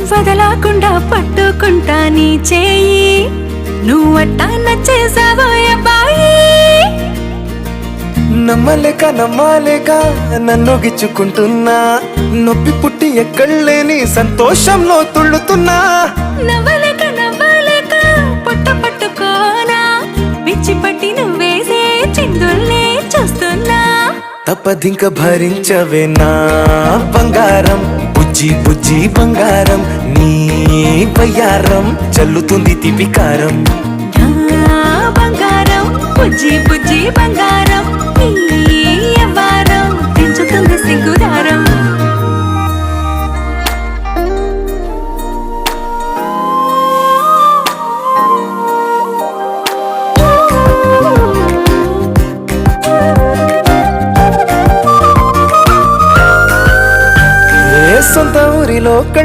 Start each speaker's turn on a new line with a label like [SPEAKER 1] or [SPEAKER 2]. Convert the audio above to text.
[SPEAKER 1] వదలకుండా పట్టుకుంటా నీ చేయి నువ్వట్టా నచ్చేసావో అబ్బాయి
[SPEAKER 2] నమ్మలేక నమ్మలేక నన్ను గిచ్చుకుంటున్నా నొప్పి పుట్టి ఎక్కడలేని సంతోషంలో తుళ్ళుతున్నా
[SPEAKER 1] నవ్వలేక నవ్వలేక పొట్ట పట్టుకోనా పిచ్చి పట్టి నువ్వేసే చిందుల్నే చూస్తున్నా
[SPEAKER 2] తప్పదింక భరించవే నా బంగారం బుజ్జి బుజ్జి బంగారం నీ వయ్యారం చల్లుతుంది తిపికారం
[SPEAKER 1] నా బంగారం బుజ్జి బుజ్జి బంగారం